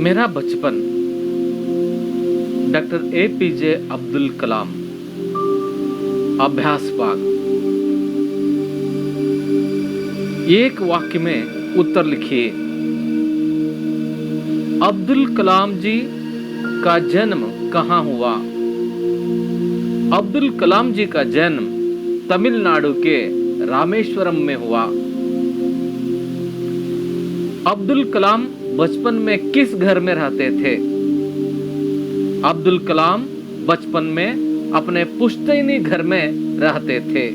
मेरा बचपन doctor APJ Abdul Kalam. अभ्यास भाग। एक वाक्य में उत्तर लिखिए। अब्दुल कलाम जी का जन्म कहाँ हुआ? अब्दुल कलाम जी का जन्म तमिलनाडु के रामेश्वरम में हुआ। अब्दुल कलाम बचपन में किस घर में रहते थे? अब्दुल कलाम बचपन में अपने पुश्तैनी घर में रहते थे।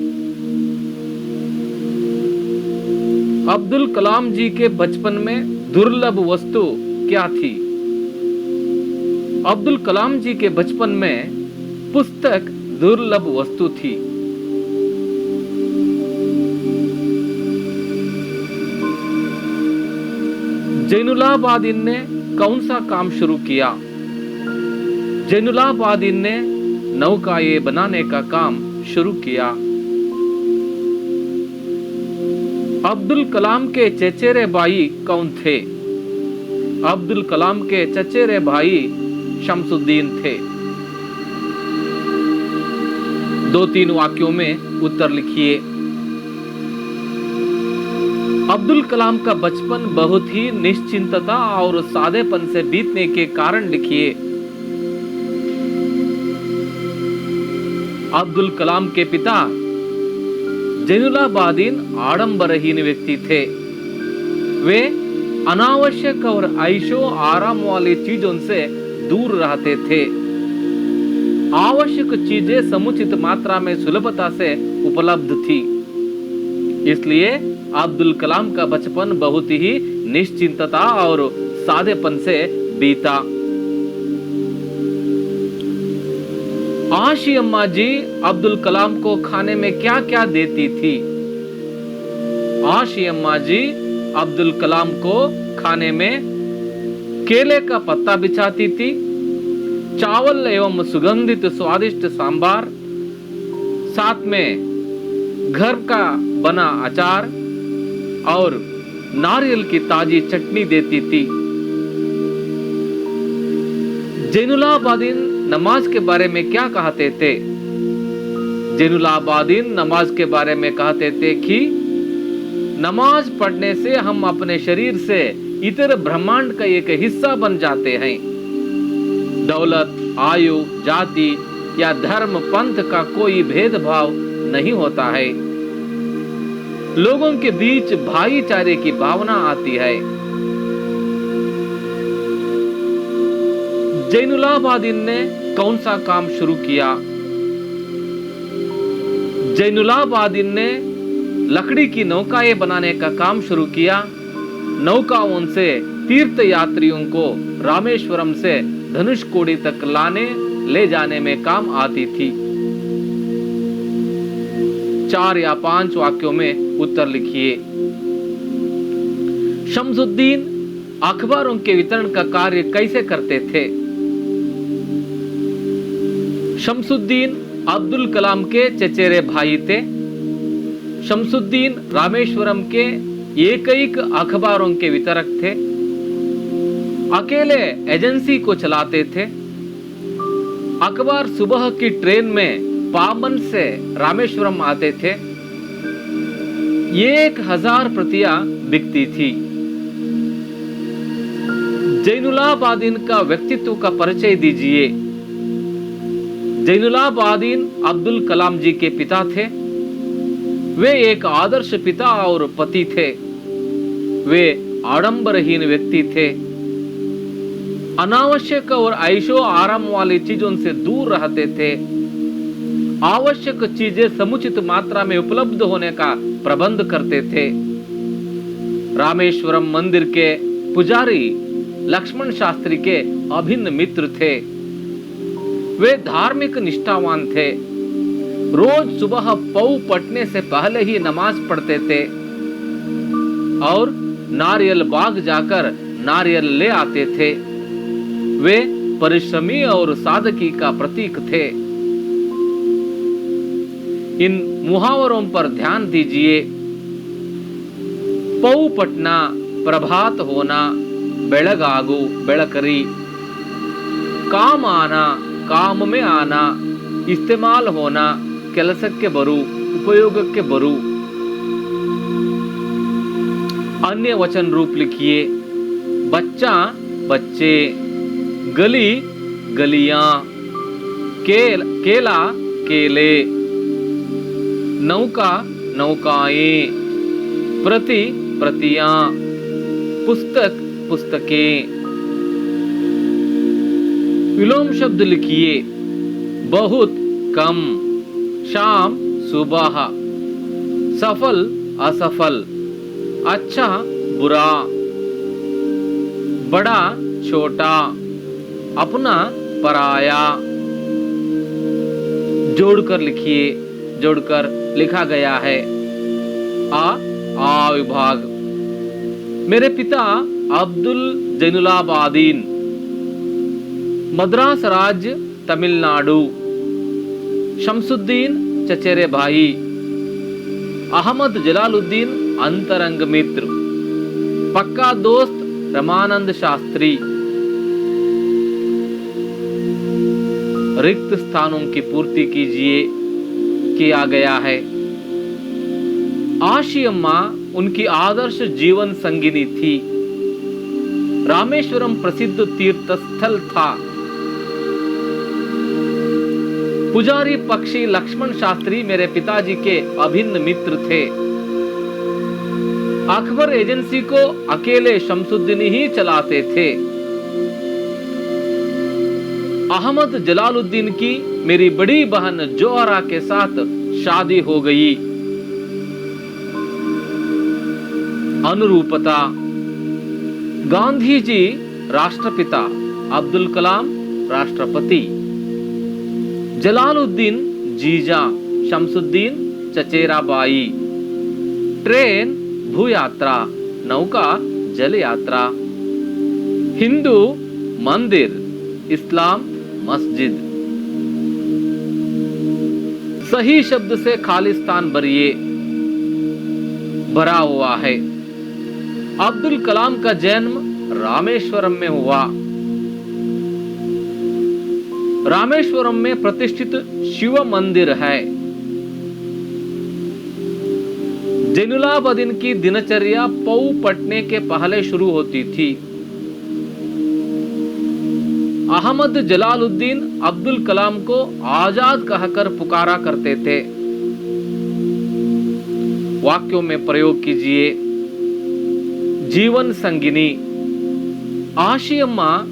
अब्दुल कलाम जी के बचपन में दुर्लभ वस्तु क्या थी? अब्दुल कलाम जी के बचपन में पुस्तक दुर्लभ वस्तु थी। जैनुलाब्दीन ने कौन सा काम शुरू किया? जैनुलाब्दीन ने नौकाएं बनाने का काम शुरू किया। अब्दुल कलाम के चचेरे भाई कौन थे? अब्दुल कलाम के चचेरे भाई शमसुद्दीन थे। 2-3 वाक्यों में उत्तर लिखिए। अब्दुल कलाम का बचपन बहुत ही निश्चिंतता और सादेपन से बीतने के कारण लिखिए। अब्दुल कलाम के पिता जैनुलाब्दीन आडंबरहीन व्यक्ति थे। वे अनावश्यक और ऐशो आराम वाली चीजों से दूर रहते थे। आवश्यक चीजें समुचित मात्रा में सुलभता से उपलब्ध थी। इसलिए अब्दुल कलाम का बचपन बहुत ही निश्चिंतता और सादेपन से बीता। आशी अम्मा जी अब्दुल कलाम को खाने में क्या क्या देती थी? आशी अम्मा जी अब्दुल कलाम को खाने में केले का पत्ता बिछाती थी, चावल एवं सुगंधित स्वादिष्ट सांबार, साथ में घर का बना अचार और नारियल की ताजी चटनी देती थी। जैनुलाब्दीन नमाज के बारे में क्या कहते थे? जैनुलाब्दीन नमाज के बारे में कहते थे कि नमाज पढ़ने से हम अपने शरीर से इतर ब्रह्मांड का एक हिस्सा बन जाते हैं। दौलत, आयु, जाति या धर्म, पंथ का कोई भेदभाव नहीं होता है। लोगों के बीच भाईचारे की भावना आती है। जैनुलाब्दीन ने कौन सा काम शुरू किया? जैनुलाब्दीन ने लकड़ी की नौकाएं बनाने का काम शुरू किया। नौकाओं से तीर्थ यात्रियों को रामेश्वरम से धनुषकोडी तक ले जाने में काम आती थी। 4 या 5 वाक्यों में उत्तर लिखिए। शमसुद्दीन अखबारों के वितरण का कार्य कैसे करते थे? शमसुद्दीन अब्दुल कलाम के चचेरे भाई थे। शमसुद्दीन रामेश्वरम के एकैक अखबारों के वितरक थे। अकेले एजेंसी को चलाते थे। अखबार सुबह की ट्रेन में पाबन से रामेश्वरम आते थे। 1000 प्रतियां बिकती थी। जैनुलाब्दीन का व्यक्तित्व का परिचय दीजिए। जैनुलाब्दीन अब्दुल कलाम जी के पिता थे। वे एक आदर्श पिता और पति थे। वे आडंबरहीन व्यक्ति थे। अनावश्यक और ऐशो आराम वाली चीजों से दूर रहते थे। आवश्यक चीजें समुचित मात्रा में उपलब्ध होने का प्रबंध करते थे। रामेश्वरम मंदिर के पुजारी लक्ष्मण शास्त्री के अभिन्न मित्र थे। वे धार्मिक निष्ठावान थे। रोज सुबह पौ पटने से पहले ही नमाज पढ़ते थे और नारियल बाग जाकर नारियल ले आते थे। वे परिश्रमी और सादगी का प्रतीक थे। इन मुहावरों पर ध्यान दीजिए। पौ पटना प्रभात होना, बेळगागु बेळकरी, काम आना काम में आना, इस्तेमाल होना ಕೆಲಸಕ್ಕೆ ಬರು उपयोगಕ್ಕೆ बरू। अन्य वचन रूप लिखिए। बच्चा बच्चे, गली गलियां, केला केले, नौका नौकाएं, प्रति प्रतियां, पुस्तक पुस्तकें। विलोम शब्द लिखिए। बहुत कम, शाम सुबह, सफल असफल, अच्छा बुरा, बड़ा छोटा, अपना पराया। जोड़कर लिखिए। जोड़कर लिखा गया है। आ विभाग। मेरे पिता अब्दुल जैनुलाबादीन, मद्रास राज्य तमिलनाडु। शमसुद्दीन चचेरे भाई। अहमद जलालुद्दीन अंतरंग मित्र। पक्का दोस्त रमानंद शास्त्री। रिक्त स्थानों की पूर्ति कीजिए। किया गया है। आशियम्मा उनकी आदर्श जीवन संगिनी थी। रामेश्वरम प्रसिद्ध तीर्थ स्थल था। पुजारी पक्षी लक्ष्मण शास्त्री मेरे पिताजी के अभिन्न मित्र थे। अकबर एजेंसी को अकेले शमसुद्दीन ही चलाते थे। अहमद जलालुद्दीन की मेरी बड़ी बहन जोहरा के साथ शादी हो गई। अनुरूपता। गांधी जी राष्ट्रपिता, अब्दुल कलाम राष्ट्रपति। जलालुद्दीन जीजा, शमसुद्दीन चचेरा बाई। ट्रेन भू यात्रा, नौका जल यात्रा। हिंदू मंदिर, इस्लाम मस्जिद। सही शब्द से खाली स्थान भरिए। भरा हुआ है। अब्दुल कलाम का जन्म रामेश्वरम में हुआ। रामेश्वरम में प्रतिष्ठित शिव मंदिर है। जैनुलाब्दीन की दिनचर्या पौ पटने के पहले शुरू होती थी। अहमद जलालुद्दीन अब्दुल कलाम को आजाद कहकर पुकारा करते थे। वाक्यों में प्रयोग कीजिए। जीवन संगिनी। आशियम्मा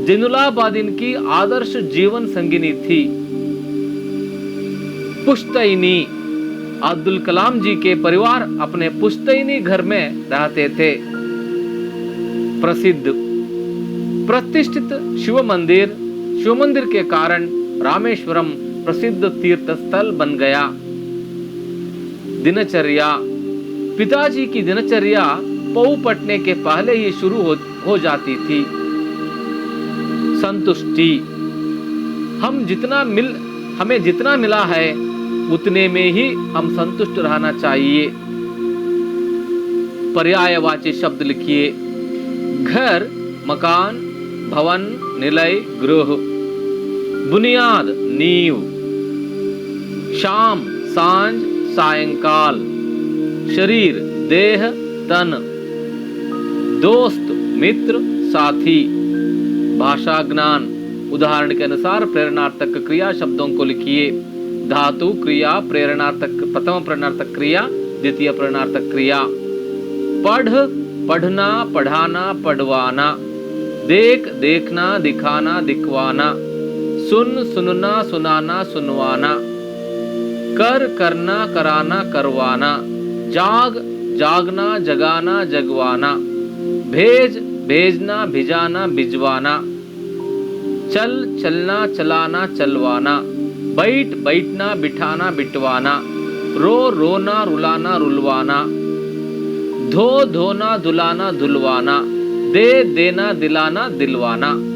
जैनुलाब्दीन की आदर्श जीवन संगिनी थी। पुश्तैनी। अब्दुल कलाम जी के परिवार अपने पुश्तैनी घर में रहते थे। प्रसिद्ध। प्रतिष्ठित शिव मंदिर के कारण रामेश्वरम प्रसिद्ध तीर्थ स्थल बन गया। दिनचर्या। पिताजी की दिनचर्या पौ पटने के पहले ही शुरू हो जाती थी। संतुष्टि। हमें जितना मिला है उतने में ही हम संतुष्ट रहना चाहिए। पर्यायवाची शब्द लिखिए। घर मकान, भवन, निलय, गृह। बुनियाद नींव। शाम सांझ, सायंकाल। शरीर देह, तन। दोस्त मित्र, साथी। भाषा ज्ञान। उदाहरण के अनुसार प्रेरणार्थक क्रिया शब्दों को लिखिए। धातु, क्रिया, प्रेरणार्थक, प्रथम प्रेरणार्थक क्रिया, द्वितीय प्रेरणार्थक क्रिया। पढ़, पढ़ना, पढ़ाना, पढ़वाना। देख, देखना, दिखाना, दिखवाना। सुन, सुनना, सुनाना, सुनवाना। कर, करना, कराना, करवाना। जाग, जागना, जगाना, जगवाना। भेज, भेजना, भिजाना, भिजवाना। चल, चलना, चलाना, चलवाना। बैठ, बैठना, बिठाना, बिटवाना। रो, रोना, रुलाना, रुलवाना। धो, धोना, धुलाना, धुलवाना। दे, देना, दिलाना, दिलवाना।